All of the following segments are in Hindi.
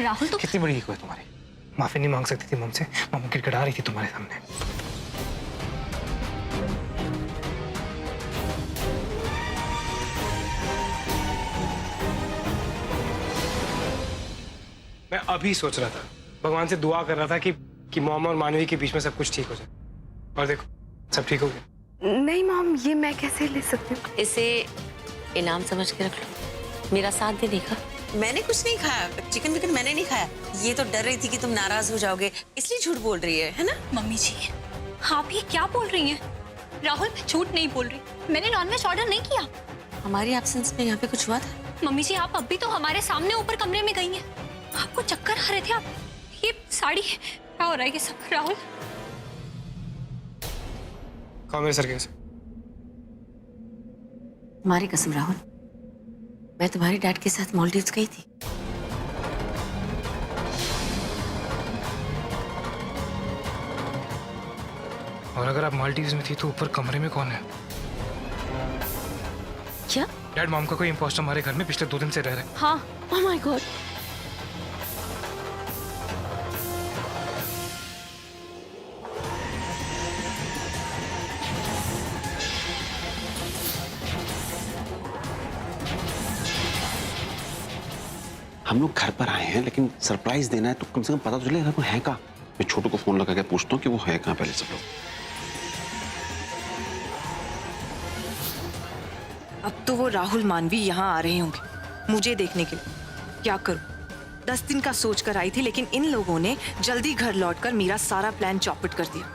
राहुल तो कितनी बड़ी ईगो है तुम्हारी, माफी नहीं मांग सकती थी मुझसे? मम्मी गिड़गिड़ा रही थी तुम्हारे सामने। मैं अभी सोच रहा था, भगवान से दुआ कर रहा था कि मॉम और मानवी के बीच में सब कुछ ठीक हो जाए, और देखो सब ठीक हो गया। नहीं मॉम, ये मैं कैसे ले सकती हूँ? इसे इनाम समझ के रख लो, मेरा साथ देने का। मैंने कुछ नहीं खाया, चिकन विकन मैंने नहीं खाया। ये तो डर रही थी कि तुम नाराज हो जाओगे, इसलिए झूठ बोल रही है ना? मम्मी जी, आप ये क्या बोल रही हैं? राहुल, मैं झूठ नहीं बोल रही, मैंने नॉनवेज ऑर्डर नहीं किया। हमारी एब्सेंस में यहाँ पे कुछ हुआ था? मम्मी जी, आप अभी तो हमारे सामने ऊपर कमरे में गई हैं, आपको चक्कर आ रहे थे। आप ये साड़ी क्या हो रहा है ये सब? राहुल, कहाँ मेरे सर कैसे? तुम्हारी कसम राहुल, मैं तुम्हारे डैड के साथ मालदीव्स गई थी। और अगर आप मालदीव्स में थी तो ऊपर कमरे में कौन है? क्या? डैड, मॉम का कोई इंपोस्टर हमारे घर में पिछले 2 दिन से रह रहे हैं। हाँ। Oh my God. हम लोग घर पर आए हैं, लेकिन सरप्राइज देना है तो कम से कम पता तो चले वो है कहाँ। मैं छोटू को फोन लगा के पूछता हूँ कि वो है कहाँ पहले सब लोग। अब तो वो राहुल मानवी यहाँ आ रहे होंगे मुझे देखने के लिए। क्या करूं? 10 दिन का सोच कर आई थी, लेकिन इन लोगों ने जल्दी घर लौटकर मेरा सारा प्लान चौपट कर दिया।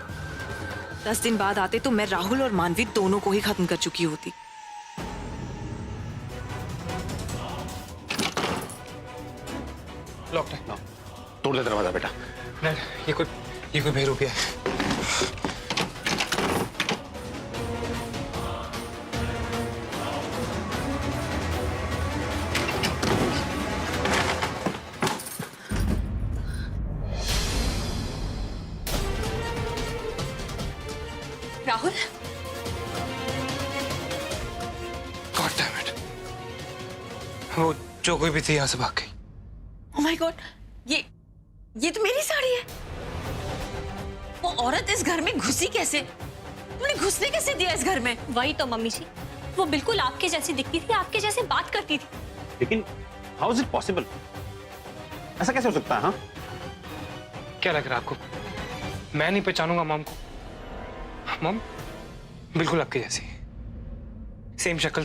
10 दिन बाद आते तो मैं राहुल और मानवी दोनों को ही खत्म कर चुकी होती। लॉक्ड है। तोड़ दे दरवाजा बेटा। डैड, ये कोई बेरुपया है। राहुल, गॉड डैम इट, वो जो कोई भी थी यहाँ से भाग गई। ओह माय गॉड, ये तो मेरी साड़ी है। वो औरत इस घर में घुसी कैसे? तुमने घुसने कैसे दिया इस घर में? वही तो मम्मी जी, वो बिल्कुल आपके जैसी दिखती थी, आपके जैसे बात करती थी। लेकिन हाउ इज इट पॉसिबल? ऐसा कैसे हो सकता है? हाँ, क्या लग रहा है आपको मैं नहीं पहचानूंगा मॉम को? मॉम बिल्कुल आपके जैसी, सेम शक्ल,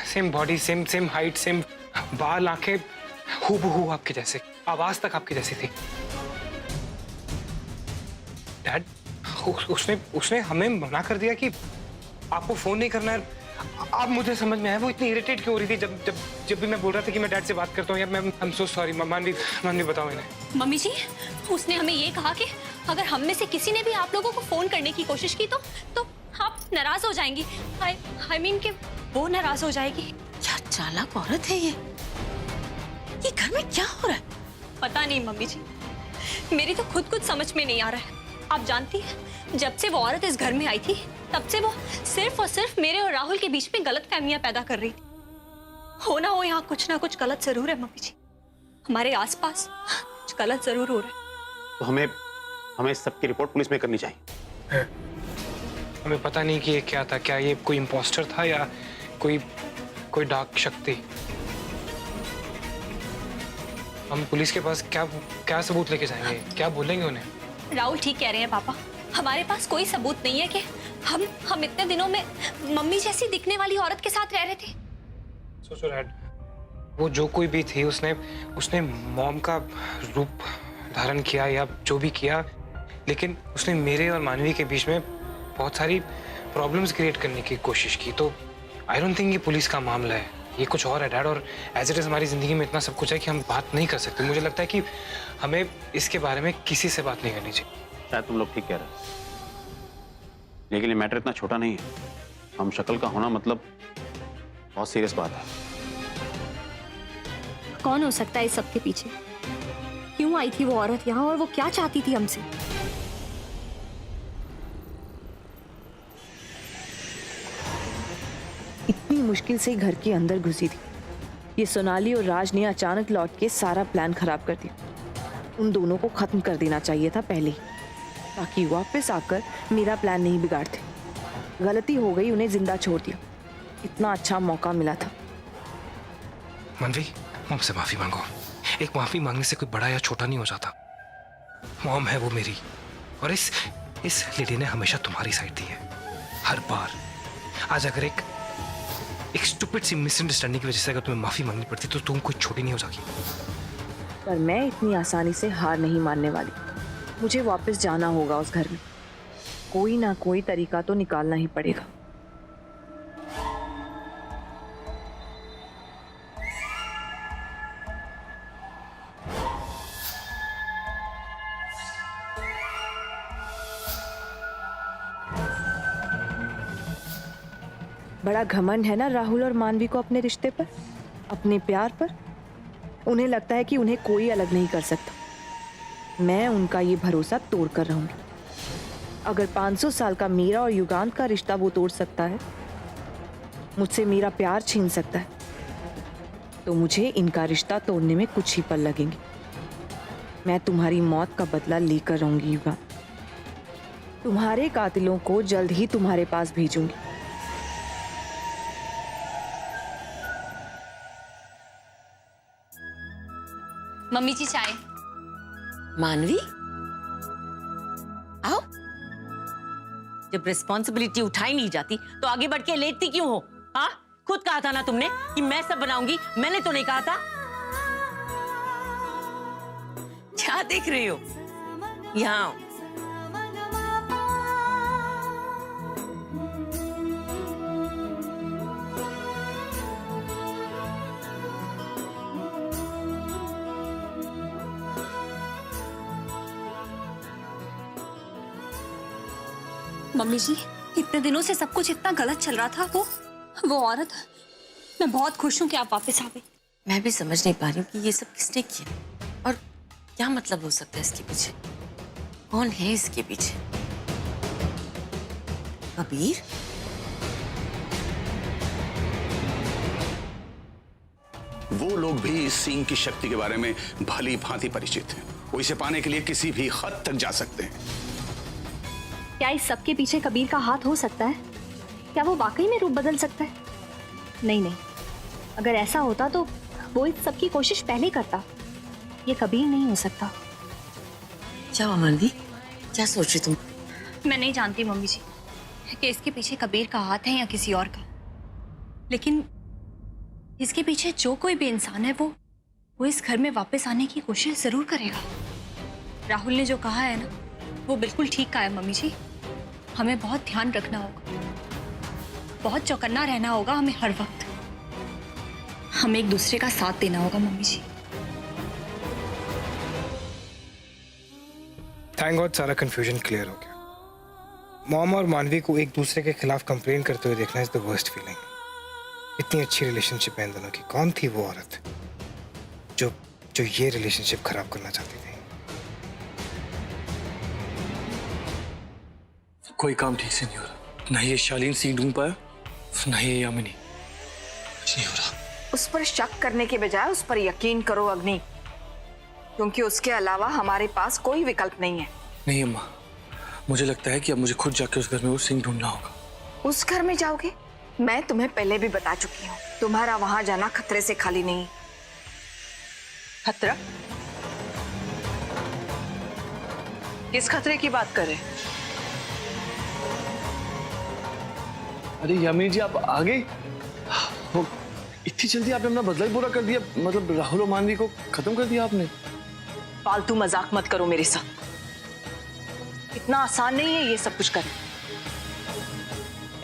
same body, same height, same बाल, आंखें, हूबहू आपके जैसे, आवाज तक आपकी जैसी थी। डैड, उसने हमें मना कर दिया कि आपको फोन नहीं करना है। अब मुझे समझ में आया वो इतनी इरिटेट क्यों हो रही थी जब भी मैं बोल रहा था कि मैं डैड से बात करता हूँ, या मैं आई एम सो सॉरी। मानवी बताओ इन्हें। मम्मी जी, उसने हमें ये कहा कि अगर हम में से किसी ने भी आप लोगों को फोन करने की कोशिश की तो आप नाराज हो जाएंगी। आई मीन कि वो नाराज हो जाएगी। क्या चालाक औरत है ये घर में क्या हो रहा है? पता नहीं मम्मी जी, मेरी तो खुद कुछ समझ में नहीं आ रहा है। आप जानती हैं, जब से वो औरत इस घर में आई थी तब से वो सिर्फ और सिर्फ मेरे और राहुल के बीच में गलतफहमियां पैदा कर रही थी। हो ना हो यहाँ कुछ ना कुछ गलत जरूर है मम्मी जी, हमारे आसपास कुछ गलत जरूर हो रहा है। तो हमें इस सब की रिपोर्ट पुलिस में करनी चाहिए। हमें पता नहीं कि ये क्या था, क्या ये कोई इम्पोस्टर था या कोई डार्क शक्ति। हम पुलिस के पास क्या सबूत लेके जाएंगे, क्या बोलेंगे उन्हें? राहुल ठीक कह रहे हैं पापा, हमारे पास कोई सबूत नहीं है कि हम इतने दिनों में मम्मी जैसी दिखने वाली औरत के साथ रह रहे थे। सोचो डैड, वो जो कोई भी थी उसने मॉम का रूप धारण किया या जो भी किया, लेकिन उसने मेरे और मानवी के बीच में बहुत सारी प्रॉब्लम्स क्रिएट करने की कोशिश की। तो आई डोंट थिंक ये पुलिस का मामला है, ये कुछ और है डैड। और एज इट इज हमारी जिंदगी में इतना सब कुछ है कि हम बात नहीं कर सकते। मुझे लगता है कि हमें इसके बारे में किसी से बात नहीं करनी चाहिए। शायद तुम लोग ठीक कह रहे हो, लेकिन ये मैटर इतना छोटा नहीं है। हम शक्ल का होना मतलब बहुत सीरियस बात है। कौन हो सकता है इस सब के पीछे? क्यों आई थी वो औरत यहाँ और वो क्या चाहती थी हमसे? इतनी मुश्किल से घर के अंदर घुसी थी, ये सोनाली और राज ने अचानक लौट के सारा प्लान खराब कर दिया। उन दोनों को खत्म कर देना चाहिए था पहले ही, ताकि वापस आकर मेरा प्लान नहीं बिगाड़ते। गलती हो गई, उन्हें जिंदा छोड़ दिया। इतना अच्छा मौका मिला था। मानवी, मॉम से माफी मांगो। एक माफी मांगने से कोई बड़ा या छोटा नहीं हो जाता। मॉम है वो मेरी, और इस लेडी ने हमेशा तुम्हारी साइड दी है, हर बार। आज अगर एक स्टूपिड सी मिसअंडरस्टैंडिंग की वजह से अगर तुम्हें माफी मांगनी पड़ती तो तुम कोई छोटी नहीं हो जाती। पर मैं इतनी आसानी से हार नहीं मानने वाली। मुझे वापस जाना होगा उस घर में। कोई ना कोई तरीका तो निकालना ही पड़ेगा। बड़ा घमंड है ना राहुल और मानवी को अपने रिश्ते पर, अपने प्यार पर। उन्हें लगता है कि उन्हें कोई अलग नहीं कर सकता। मैं उनका ये भरोसा तोड़ कर रहूंगी। अगर 500 साल का मेरा और युगांत का रिश्ता वो तोड़ सकता है, मुझसे मेरा प्यार छीन सकता है, तो मुझे इनका रिश्ता तोड़ने में कुछ ही पल लगेंगे। मैं तुम्हारी मौत का बदला लेकर रहूंगी युगांत। तुम्हारे कातिलों को जल्द ही तुम्हारे पास भेजूंगी। मम्मी जी चाय। मानवी, आओ। जब रिस्पॉन्सिबिलिटी उठाई नहीं जाती तो आगे बढ़ के लेटती क्यों हो? हाँ, खुद कहा था ना तुमने कि मैं सब बनाऊंगी। मैंने तो नहीं कहा था। क्या देख रही हो? यहाँ आओ। मम्मी जी, इतने दिनों से सब कुछ इतना गलत चल रहा था। वो औरत, मैं बहुत खुश हूँ कि आप वापस आ गई। मैं भी समझ नहीं पा रही हूँ कि ये सब किसने किया और क्या मतलब हो सकता है इसके पीछे। कौन है इसके पीछे? कबीर? वो लोग भी इस सींग की शक्ति के बारे में भली भांति परिचित हैं। वो इसे पाने के लिए किसी भी हद तक जा सकते हैं। क्या इस सब के पीछे कबीर का हाथ हो सकता है? क्या वो वाकई में रूप बदल सकता है? नहीं, अगर ऐसा होता तो वो इस सब की कोशिश पहले करता। ये कबीर नहीं हो सकता। क्या हुआ मानवी? क्या सोच रही तुम? मैं नहीं जानती मम्मी जी कि इसके पीछे कबीर का हाथ है या किसी और का, लेकिन इसके पीछे जो कोई भी इंसान है वो इस घर में वापस आने की कोशिश जरूर करेगा। राहुल ने जो कहा है ना, वो बिल्कुल ठीक कहा है मम्मी जी। हमें बहुत ध्यान रखना होगा, बहुत चौकन्ना रहना होगा हमें हर वक्त। हमें एक दूसरे का साथ देना होगा मम्मी जी। थैंक गॉड सारा कंफ्यूजन क्लियर हो गया। मॉम और मानवी को एक दूसरे के खिलाफ कंप्लेन करते हुए देखना इज द वर्स्ट फीलिंग। इतनी अच्छी रिलेशनशिप है इन दोनों की। कौन थी वो औरत जो ये रिलेशनशिप खराब करना चाहती थी? कोई काम ठीक से नहीं हो रहा। ना ये शालीन सिंह ढूंढ पाया, ना ये यामिनी। कुछ नहीं हो रहा। उस पर शक करने के बजाय उस पर यकीन करो अग्नि, क्योंकि उसके अलावा हमारे पास कोई विकल्प नहीं है। नहीं अम्मा, मुझे लगता है कि अब मुझे खुद जाके उस घर में वो सिंह ढूंढना होगा। उस घर में जाओगे? मैं तुम्हें पहले भी बता चुकी हूँ, तुम्हारा वहां जाना खतरे से खाली नहीं। खतरा? किस खतरे की बात कर रहे हैं? अरे यामिनी जी, आप आ गए? वो इतनी जल्दी आपने अपना बदला ही पूरा कर दिया? मतलब राहुल और मानवी को खत्म कर दिया आपने? फालतू मजाक मत करो मेरे साथ। इतना आसान नहीं है ये सब कुछ करना।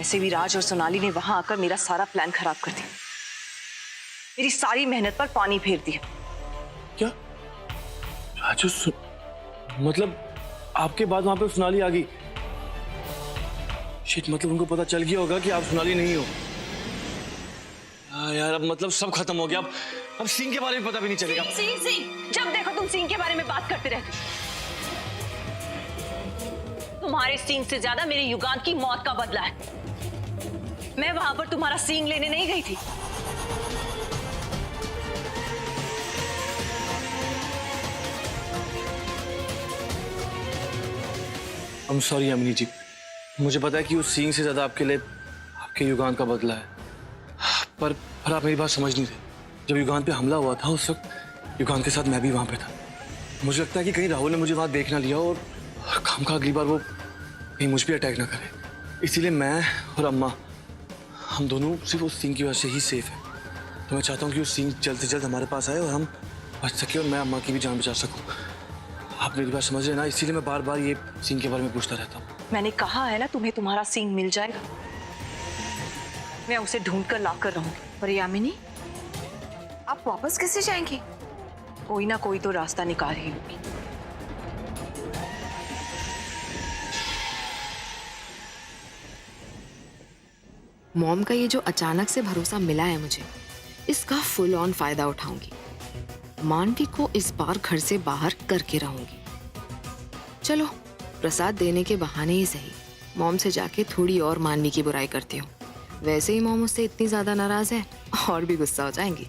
ऐसे भी राज और सोनाली ने वहां आकर मेरा सारा प्लान खराब कर दिया। मेरी सारी मेहनत पर पानी फेर दिया। क्या राजू? मतलब आपके बाद वहां पे सोनाली आ गई? शिट, मतलब उनको पता चल गया होगा कि आप सोनाली नहीं हो। यार अब मतलब सब खत्म हो गया। अब सिंह के बारे में पता भी नहीं चलेगा। सिंह, जब देखो तुम सिंह के बारे में बात करते रहते। तुम्हारे सिंह से ज्यादा मेरे युगांत की मौत का बदला है। मैं वहां पर तुम्हारा सिंह लेने नहीं गई थी। I'm sorry यामिनी जी, मुझे पता है कि उस सीन से ज्यादा आपके लिए आपके युगान का बदला है, पर आप मेरी बात समझ नहीं रहे। जब युगान पे हमला हुआ था उस वक्त युगान के साथ मैं भी वहां पे था। मुझे लगता है कि कहीं राहुल ने मुझे वहां देख ना लिया और काम का अगली बार वो कहीं मुझ पर अटैक ना करे, इसीलिए मैं और अम्मा हम दोनों सिर्फ उस सीन की वजह से ही सेफ है। तो मैं चाहता हूँ कि उस सीन जल्द से जल्द हमारे पास आए और हम बच सके और मैं अम्मा की भी जान बचा सकूँ। आप मेरी बात समझ रहे हैं ना, इसीलिए मैं बार बार ये सीन के बारे में पूछता रहता हूँ। मैंने कहा है ना तुम्हें तुम्हारा सींग मिल जाएगा, मैं उसे ढूंढ कर ला कर रहूंगी। पर यामिनी, आप वापस कैसे जाएंगी? कोई ना कोई तो रास्ता निकाल ही लूंगी। मॉम का ये जो अचानक से भरोसा मिला है मुझे, इसका फुल ऑन फायदा उठाऊंगी। मानवी को इस बार घर से बाहर करके रहूंगी। चलो, प्रसाद देने के बहाने ही सही मॉम से जाके थोड़ी और मानवी की बुराई करती हूँ। वैसे ही मॉम उससे इतनी ज्यादा नाराज है, और भी गुस्सा हो जाएंगी।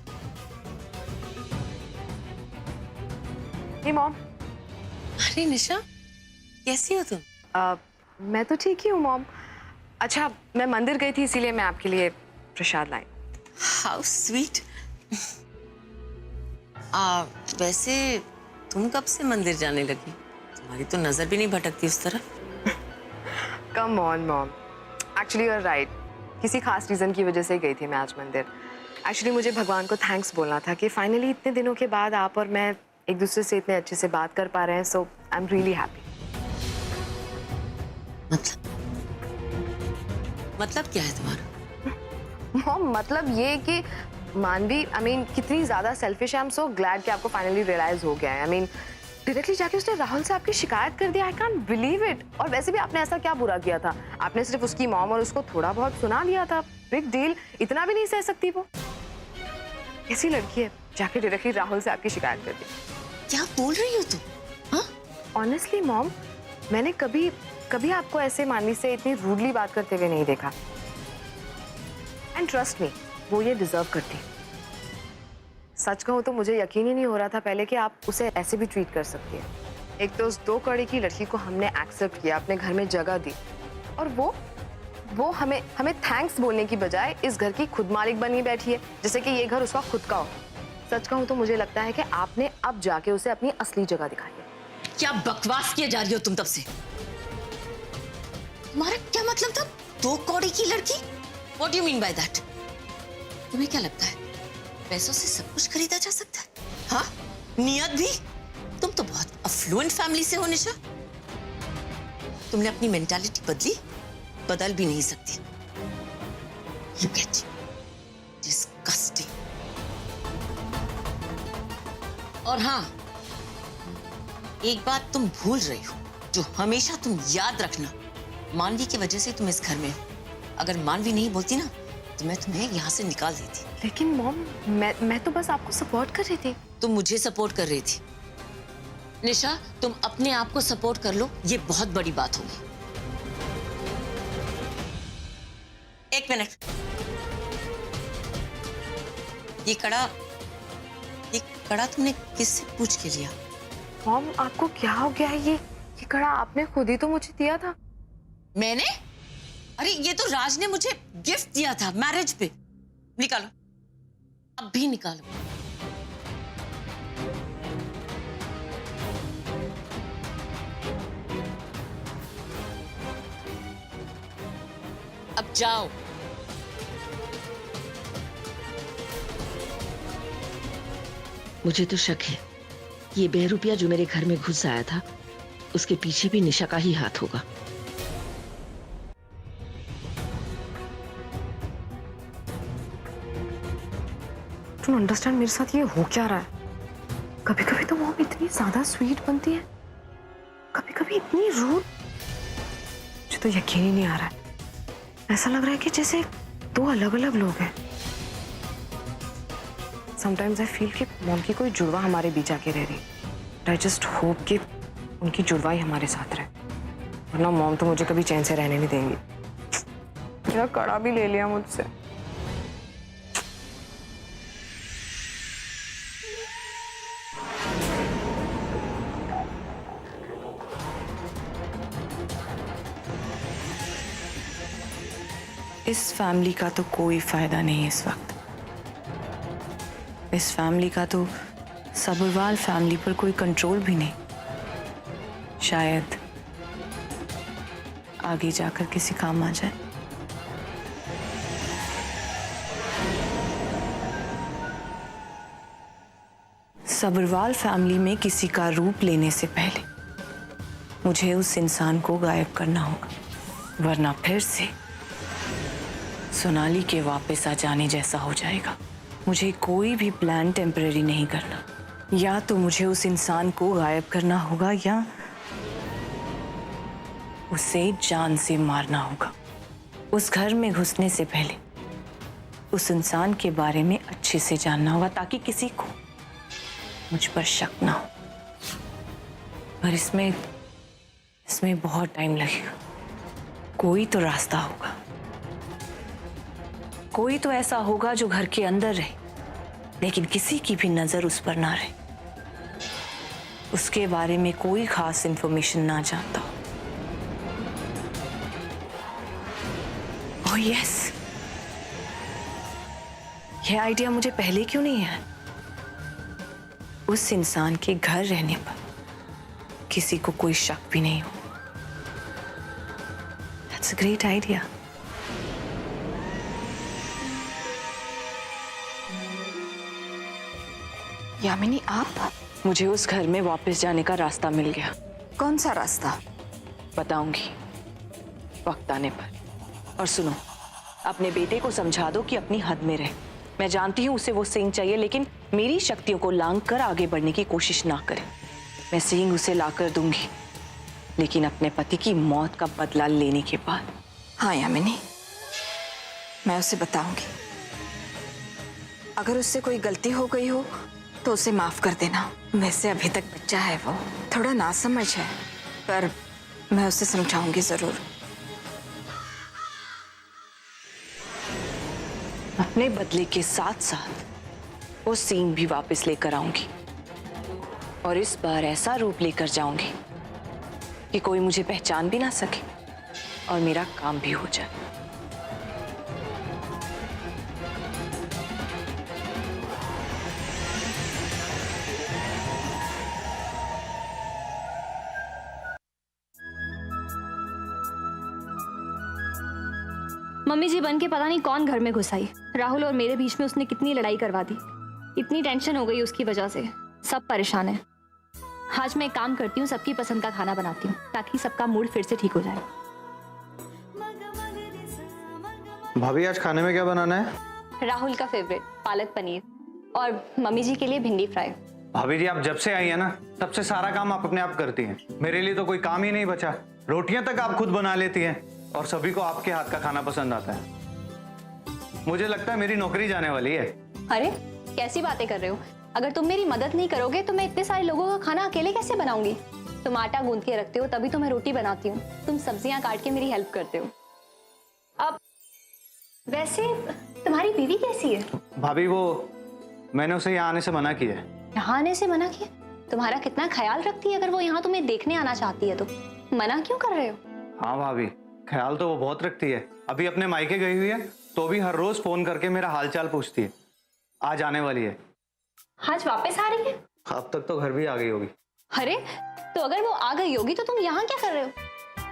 हे मॉम। अरे निशा, कैसी हो तुम? मैं तो ठीक ही हूँ मॉम। अच्छा, मैं मंदिर गई थी इसीलिए मैं आपके लिए प्रसाद लाई। How sweet. वैसे तुम कब से मंदिर जाने लगी? तुम्हारी तो नजर भी नहीं भटकती उस तरफ। Come on mom, actually you are right. किसी खास रीजन की वजह से ही गई थी मैं आज मंदिर। एक्चुअली मुझे भगवान को थैंक्स बोलना था कि फाइनली इतने दिनों के बाद आप और मैं एक दूसरे से इतने अच्छे से बात कर पा रहे हैं। सो आई एम रियली हैप्पी। मतलब क्या है तुम्हारा? मॉम, मतलब ये कि मानवी कितनी ज्यादा सेल्फिश है। आई एम सो ग्लैड कि आपको फाइनली रियलाइज हो गया है। डायरेक्टली जाके उसने राहुल से आपकी शिकायत कर दिया। I can't believe it. और वैसे भी आपने ऐसा क्या बुरा किया था? आपने सिर्फ उसकी मॉम और उसको थोड़ा बहुत सुना लिया था। बिग डील, इतना भी नहीं सह सकती वो। कैसी लड़की है, जाके डायरेक्टली राहुल से आपकी शिकायत कर दी। क्या बोल रही हो तुम? हाँ? ऑनेस्टली मॉम, मैंने कभी आपको ऐसे मानवी से इतनी रूडली बात करते हुए नहीं देखा। एंड ट्रस्ट मी, वो ये डिजर्व करती। सच कहूँ तो मुझे यकीन ही नहीं हो रहा था पहले कि आप उसे ऐसे भी ट्रीट कर सकती है। एक तो उस 2 कौड़ी की लड़की को हमने एक्सेप्ट किया, अपने घर में जगह दी, और वो हमें थैंक्स बोलने की बजाय इस घर की खुद मालिक बनी बैठी है, जैसे कि ये घर उसका खुद का हो। सच कहूँ तो मुझे लगता है कि आपने अब जाके उसे अपनी असली जगह दिखाई है। क्या बकवास किए जा रही हो तुम तब से? तुम्हारा क्या मतलब था? 2 कौड़ी की लड़की? What do you mean by that? तुम्हें क्या लगता है पैसों से सब कुछ खरीदा जा सकता है? हाँ, नियत भी। तुम तो बहुत अफ्लुएंट फैमिली से हो निशा। तुमने अपनी मेंटालिटी बदली? बदल भी नहीं सकती। Look at you, disgusting। और हाँ, एक बात तुम भूल रही हो जो हमेशा तुम याद रखना। मानवी की वजह से तुम इस घर में हो। अगर मानवी नहीं बोलती ना तो मैं तुम्हें यहाँ से निकाल देती। लेकिन मॉम, मैं तो बस आपको सपोर्ट कर रही थी। तुम मुझे सपोर्ट कर रही थी। निशा, तुम अपने आप को सपोर्ट कर लो, ये बहुत बड़ी बात होगी। 1 मिनट। ये कड़ा तुमने किससे पूछ के लिया? मॉम, आपको क्या हो गया है? ये कड़ा आपने खुद ही तो मुझे दिया था। मैंने? अरे ये तो राज ने मुझे गिफ्ट दिया था मैरिज पे। निकालो, अब भी निकालो। अब जाओ। मुझे तो शक है ये बहरूपिया जो मेरे घर में घुस आया था, उसके पीछे भी निशा का ही हाथ होगा। तुम अंडरस्टैंड मेरे साथ ये हो क्या रहा है? कभी कभी तो मॉम इतनी ज्यादा स्वीट बनती है, कभी कभी इतनी रूड। मुझे तो यकीन ही नहीं आ रहा है। ऐसा लग रहा है कि जैसे 2 अलग अलग लोग हैं। समटाइम्स आई फील कि मॉम की कोई जुड़वा हमारे बीच आके रह रही। आई जस्ट होप कि उनकी जुड़वाई हमारे साथ रहे, वरना मॉम तो मुझे कभी चैन से रहने नहीं देंगी। मेरा कड़ा भी ले लिया मुझसे। इस फैमिली का तो कोई फायदा नहीं है इस वक्त। इस फैमिली का तो सबरवाल फैमिली पर कोई कंट्रोल भी नहीं। शायद आगे जाकर किसी काम आ जाए। सबरवाल फैमिली में किसी का रूप लेने से पहले मुझे उस इंसान को गायब करना होगा, वरना फिर से सोनाली के वापस आ जाने जैसा हो जाएगा। मुझे कोई भी प्लान टेम्पररी नहीं करना। या तो मुझे उस इंसान को गायब करना होगा या उसे जान से मारना होगा। उस घर में घुसने से पहले उस इंसान के बारे में अच्छे से जानना होगा ताकि किसी को मुझ पर शक ना हो। पर इसमें बहुत टाइम लगेगा। कोई तो रास्ता होगा, कोई तो ऐसा होगा जो घर के अंदर रहे लेकिन किसी की भी नजर उस पर ना रहे, उसके बारे में कोई खास इंफॉर्मेशन ना जानता हो। ओह यस, यह आइडिया मुझे पहले क्यों नहीं है? उस इंसान के घर रहने पर किसी को कोई शक भी नहीं हो। That's a great idea. Yamini, आप? मुझे उस घर में वापस जाने का रास्ता मिल गया। कौन सा रास्ता? बताऊंगी वक्त आने पर। और सुनो, अपने बेटे को समझा दो कि अपनी हद में रहे। मैं जानती हूँ उसे वो सींग चाहिए, लेकिन मेरी शक्तियों को लांघ कर आगे बढ़ने की कोशिश ना करे। मैं सींग उसे लाकर दूंगी, लेकिन अपने पति की मौत का बदला लेने के बाद। हाँ यामिनी, मैं उसे बताऊंगी। अगर उससे कोई गलती हो गई हो तो उसे माफ कर देना। वैसे अभी तक बच्चा है, वो थोड़ा नासमझ है, पर मैं उसे समझाऊंगी जरूर। अपने बदले के साथ साथ वो सींग भी वापस लेकर आऊंगी और इस बार ऐसा रूप लेकर जाऊंगी कि कोई मुझे पहचान भी ना सके और मेरा काम भी हो जाए। मम्मी जी बन के पता नहीं कौन घर में घुस आई। राहुल और मेरे बीच में उसने कितनी लड़ाई करवा दी। इतनी टेंशन हो गई उसकी वजह से, सब परेशान है। आज मैं एक काम करती हूँ, सबकी पसंद का खाना बनाती हूँ ताकि सबका मूड फिर से ठीक हो जाए। भाभी, आज खाने में क्या बनाना है? राहुल का फेवरेट पालक पनीर और मम्मी जी के लिए भिंडी फ्राई। भाभी जी, आप जब से आई है ना, तब से सारा काम आप अपने आप करती हैं। मेरे लिए तो कोई काम ही नहीं बचा। रोटियां तक आप खुद बना लेती हैं और सभी को आपके हाथ का खाना पसंद आता है। मुझे लगता है मेरी नौकरी जाने वाली है। अरे कैसी बातें कर रहे हो? अगर तुम मेरी मदद नहीं करोगे तो मैं इतने सारे लोगों का खाना अकेले कैसे बनाऊंगी? तुम आटा गूंथ के रखते हो तभी तो मैं रोटी बनाती हूँ, तुम सब्जियां काट के मेरी हेल्प करते हो। अब वैसे तुम्हारी बीवी कैसी है? भाभी, वो मैंने उसे यहाँ आने से मना किया है। यहाँ आने से मना किया? तुम्हारा कितना ख्याल रखती है अगर वो यहाँ तुम्हें देखने आना चाहती है तो। मना क्यों कर रहे हो? हाँ भाभी, ख्याल तो वो बहुत रखती है। अभी अपने मायके गई हुई है तो भी हर रोज फोन करके मेरा हालचाल पूछती है। आज आने वाली है। आज वापस आ रही है? अब तक तो घर भी आ गई होगी। अरे तो अगर वो आ गई होगी तो तुम यहाँ क्या कर रहे हो?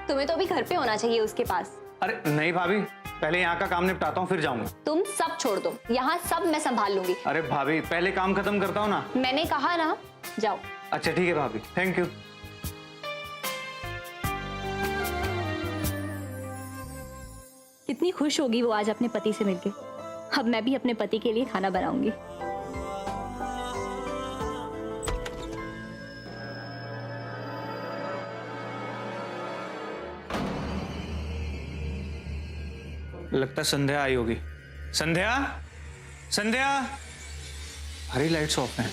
तुम्हें तो अभी घर पे होना चाहिए उसके पास। अरे नहीं भाभी, पहले यहाँ का काम निपटाता हूँ फिर जाऊंगा। तुम सब छोड़ दो, यहाँ सब मैं संभाल लूंगी। अरे भाभी, पहले काम खत्म करता हूँ ना। मैंने कहा ना, जाओ। अच्छा ठीक है भाभी, थैंक यू। कितनी खुश होगी वो आज अपने पति से मिलके। अब मैं भी अपने पति के लिए खाना बनाऊंगी। लगता है संध्या आई होगी। संध्या, संध्या, हरी लाइट्स ऑफ हैं।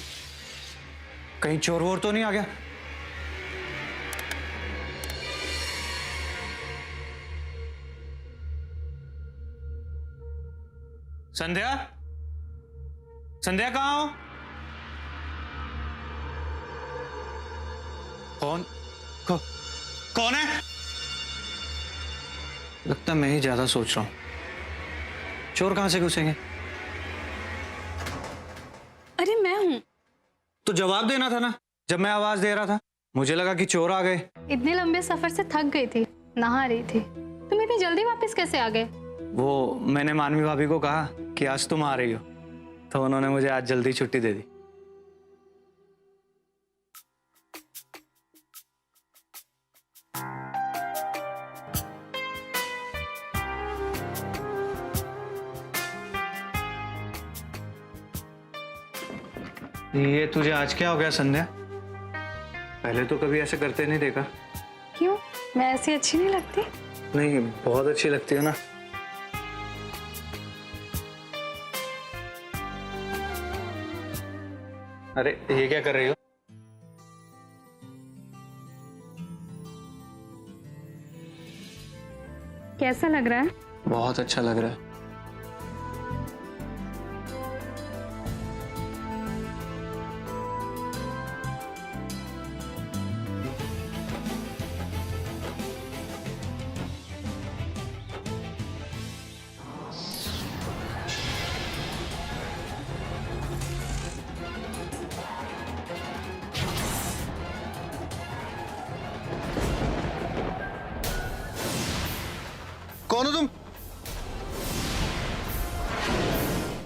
कहीं चोर वोर तो नहीं आ गया? संध्या, संध्या कहाँ हो? कौन है? लगता है मैं ही ज्यादा सोच रहा हूं। चोर कहाँ से घुसेंगे? अरे मैं हूँ। तो जवाब देना था ना जब मैं आवाज दे रहा था। मुझे लगा कि चोर आ गए। इतने लंबे सफर से थक गई थी, नहा रही थी। तुम इतनी जल्दी वापस कैसे आ गए? वो मैंने मानवी भाभी को कहा कि आज तुम आ रही हो, तो उन्होंने मुझे आज जल्दी छुट्टी दे दी। ये तुझे आज क्या हो गया संध्या? पहले तो कभी ऐसे करते नहीं देखा। क्यों, मैं ऐसी अच्छी नहीं लगती? नहीं, बहुत अच्छी लगती है ना। अरे ये क्या कर रही हो? कैसा लग रहा है? बहुत अच्छा लग रहा है। कौन हो तुम?